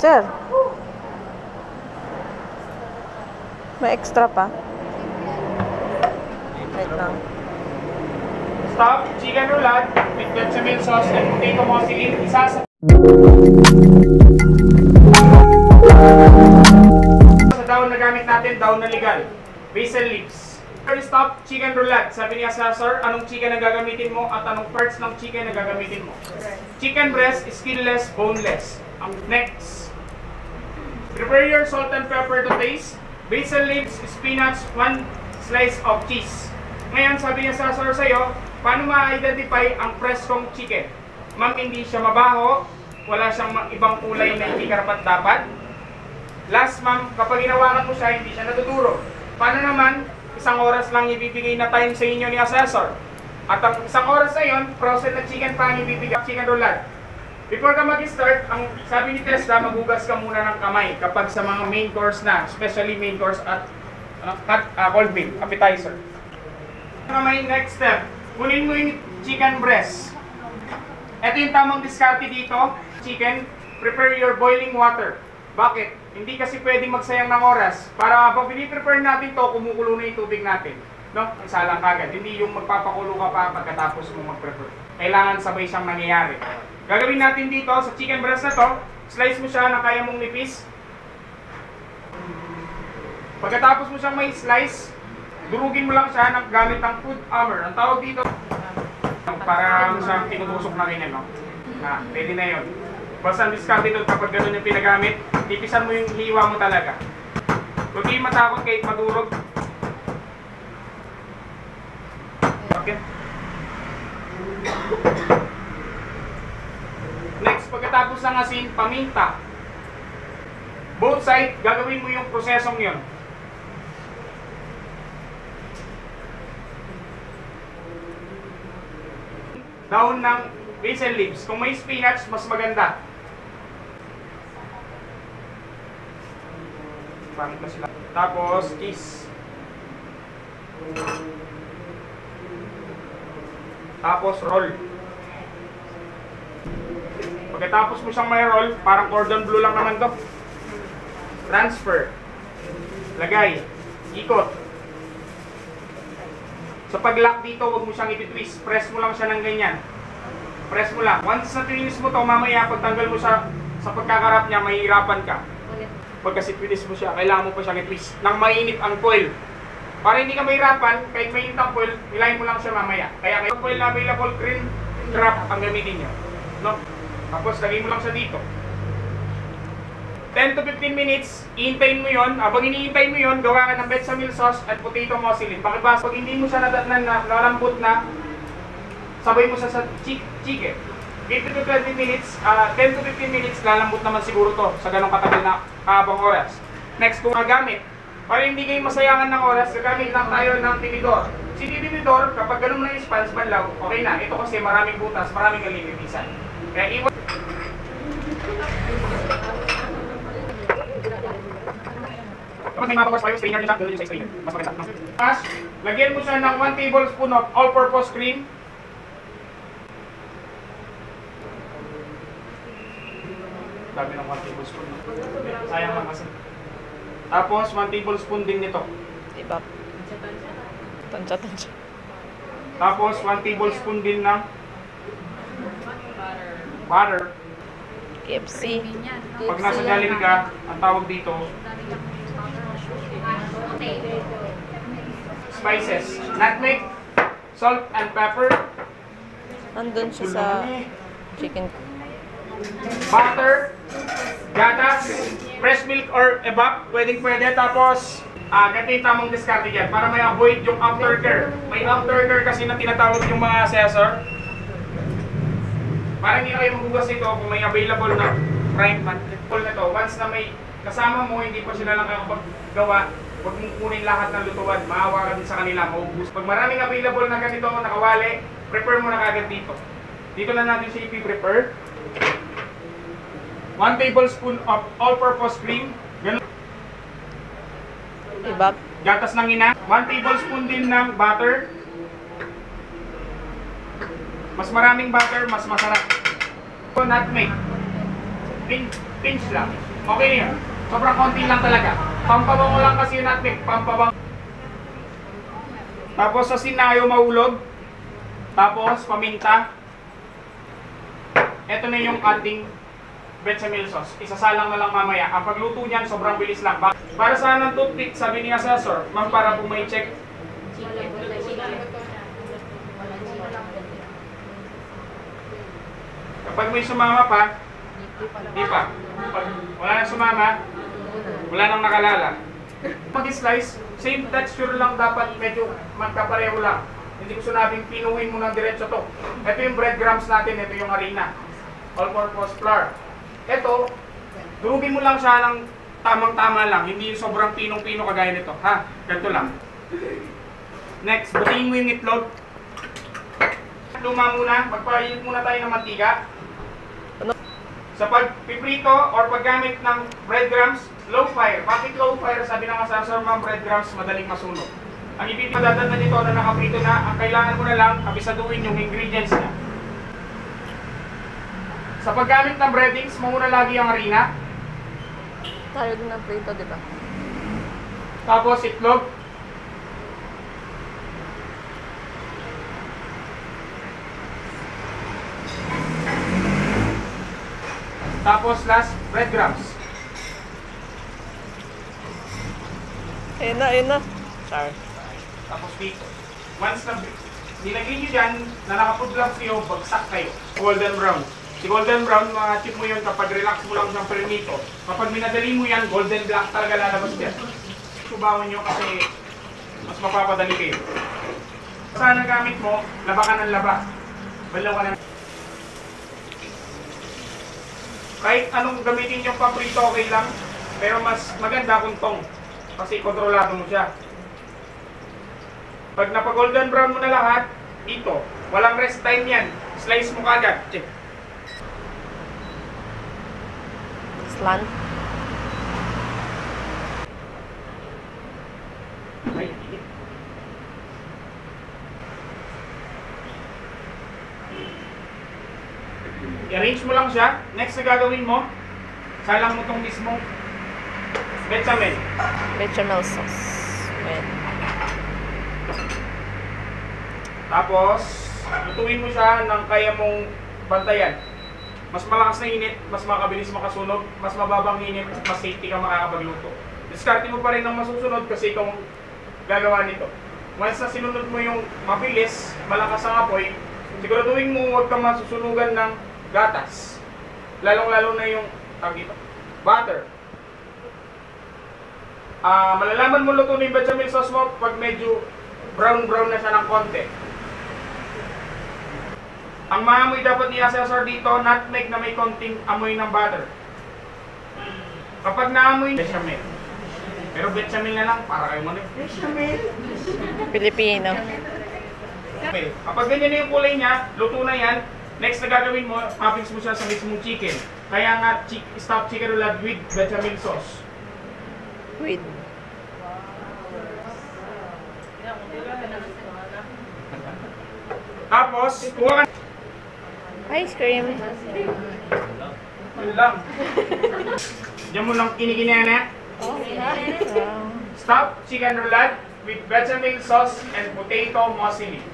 Sir, may extra pa? Wait lang. Stop, chicken roulade with bechamel sauce and potato mozzarella. Isa sa daon na gamit natin, daon na legal. Basil leaves. First stop, chicken roulade. Sabi niya sa sir, anong chicken na gagamitin mo at anong parts ng chicken na gagamitin mo. Chicken breast, skinless, boneless. Next, prepare your salt and pepper to taste. Basil leaves, spinach, 1 slice of cheese. Ngayon, sabi niya sa sir sa'yo, paano ma-identify ang preskong chicken? Ma'am, hindi siya mabaho, wala siyang ibang kulay na hindi karapat-dapat. Last, ma'am, kapag hinawakan mo siya, hindi siya natuturo. Paano naman, isang oras lang ibibigay na time sa inyo ni assessor. At ang isang oras na yun, processed na chicken pa ang ibibigay, chicken roulade. Before ka mag-start, ang sabi ni Tesla, maghugas ka muna ng kamay kapag sa mga main course na, especially main course at cold meal, appetizer. May next step, kunin mo yung chicken breast. Ito yung tamang diskarte dito. Chicken, prepare your boiling water. Bakit? Hindi kasi pwedeng magsayang ng oras. Para pag piniprepare natin to, kumukulo na yung tubig natin. No? Isalang kagad. Hindi yung magpapakulo ka pa pagkatapos mo mag-prepare. Kailangan sabay siyang nangyayari. Gagawin natin dito, sa chicken breast na to, slice mo siya na kaya mong nipis. Pagkatapos mo siyang may slice, durugin mo lang siya ng gamit ng food hammer. Ang tawag dito, parang siyang tinutusok na ganyan, no? Pwede na yun. Basta ang discard dito kapag gano'n yung pinagamit, tipisan mo yung hiwa mo talaga. Huwag kayong matakot kahit madurog. Okay. Next, pagkatapos ng asin, paminta. Both side, gagawin mo yung prosesong yun. Daon ng basil leaves. Kung may spinach, mas maganda. Tapos, cheese. Tapos, roll. Pagkatapos mo siyang may roll, parang cordon bleu lang naman to. Transfer. Lagay. Ikot. Sa pag-lock dito, huwag mo siyang iti-twist. Press mo lang siya ng ganyan. Press mo lang. Once na twist mo to, mamaya pagtanggal mo sa pagkakarap niya, mahihirapan ka. Pag kasi twist mo siya, kailangan mo pa siyang i-twist. Nang mainit ang foil. Para hindi ka mahirapan, kahit mainit ang foil, hilahin mo lang siya mamaya. Kaya kayo foil na available, cream wrap ang gamitin niyo. No? Tapos, lagay mo lang siya dito. 10 to 15 minutes, iintayin mo yon. Habang iniintay mo yon, gawa ka ng bechamel sauce at potato mozzarella. Pakibas, pag hindi mo siya nalambot na, sabay mo sa chicken. 10 to 15 minutes, lalambot naman siguro to sa ganong katagal na kahabang oras. Next, kung magamit, para hindi kayo masayangan ng oras, gagamit lang tayo ng tinidor. Si tinidor, kapag ganun na yung sponge banlaw, okay na. Ito kasi maraming butas, maraming kalilitisan. Kaya iwan. Kapag may mapawas pa yung strainer nyo siya, gano'n yung sa strainer. Mas maganda. Tapos, lagyan mo siya ng 1 tablespoon of all-purpose cream. Dami ng 1 tablespoon. Sayang lang kasi. Tapos, 1 tablespoon din nito. Diba? Tansya. Tapos, 1 tablespoon din ng butter. KFC. Pag nasa Jollibee ka, ang tawag dito, spices. Nutmeg, salt and pepper. Andun siya sa chicken. Butter, gatas, fresh milk or evap, pwede. Tapos, ganito yung tamang discard dyan para may avoid yung aftercare. May aftercare kasi na tinatawag yung mga assessor. Para hindi na kayo maghugas ito kung may available na prime na to. Once na may kasama mo, hindi pa sila lang gawa, huwag mong kunin lahat ng lutuan. Maawa ka din sa kanila, maubos. Pag maraming available na ganito, nakawali, prepare mo na kagad dito. Dito na natin siya i-prepare. 1 tablespoon of all-purpose cream. Ganun. Diba? Gatas ng ina. 1 tablespoon din ng butter. Mas maraming butter, mas masarap. Nutmeg. Pinch lang. Okay na yun. Sobrang konti lang talaga. Pampabango lang kasi yung nutmeg. Pampabango. Tapos sa sinayo mahulog. Tapos paminta. Ito na yung ating bechamel sauce. Isasalang na lang mamaya. Ang pagluto niyan sobrang bilis lang. Para saan ng toothpick, sabi ni Assessor, ma'am, para po may check. Kapag may sumama pa, di pa. Pag wala nang sumama, wala nang nakalala. Mag-slice, same texture lang dapat, medyo magkapareho lang. Hindi ko sinabing pinuhin mo ng diretso to. Ito yung breadcrumbs natin, ito yung harina. All-purpose flour. Ito, durugin mo lang siya ng tamang-tama lang, hindi yung sobrang pinong-pino kagaya nito. Ha? Ganito lang. Next, butiin mo yung itlog. Luma muna, magpahihit muna tayo ng mantika. Sa pagpiprito or paggamit ng breadcrumbs, low fire. Bakit low fire? Sabi ng Assessor, ma'am, breadcrumbs madaling masunog. Ang ibig madadala nito na nakaprito na, ang kailangan mo na lang, abisaduhin yung ingredients niya. Sa paggamit ng breadings, muna lagi ang harina. Tayo din ng prito, di ba? Tapos itlog. Tapos last, breadcrumbs. Ayun na, ayun na. Sorry. Tapos dito. Once na nilagay nyo dyan, na naka-food gloves kayo, bagsak kayo. Golden brown. Si golden brown, ma-chip mo yun kapag relax mo lang siyang perinito. Kapag minadali mo yan, golden black talaga lalabas yan. Subawan nyo kasi mas mapapadali kayo. Saan ang gamit mo, laba ka ng laba. Balaw ka ng... Kahit anong gamitin yung paprito, okay lang. Pero mas maganda kung tong. Kasi kontrolado mo siya. Pag napa-golden brown mo na lahat, ito. Walang rest time yan. Slice mo kagad. Check. Slant. I-arrange mo lang siya. Next na gagawin mo, salang mo itong mismong bechamel. Bechamel sauce. Ayan. Tapos, lutuin mo siya ng kaya mong bantayan. Mas malakas na init, mas makabilis makasunog, mas mababang init, mas safety ka makakapagluto. Diskarte mo pa rin ng masusunod kasi ikaw gagawa nito. Once na sinunod mo yung mabilis, malakas ang apoy, siguraduhin mo huwag kang masusunugan ng gatas. Lalong-lalo na yung dito, butter. Malalaman mo luto na yung bechamel sauce mo pag medyo brown-brown na siya ng konti. Ang maamoy dapat ni Assessor dito, nutmeg na may konting amoy ng butter. Kapag naamoy, bechamel. Pero bechamel na lang, para kayo manig. Bechamel. Pilipino. Kapag ganyan na yung kulay niya, luto na yan. Next na gagawin mo, toppings mo siya sa mismong chicken. Kaya nga, stuffed chicken roulade with bechamel sauce. With. Tapos, kuha ka. Ice cream. Yun lang. Diyan mo lang kinikinena. Stuffed chicken roulade with bechamel sauce and potato muesli.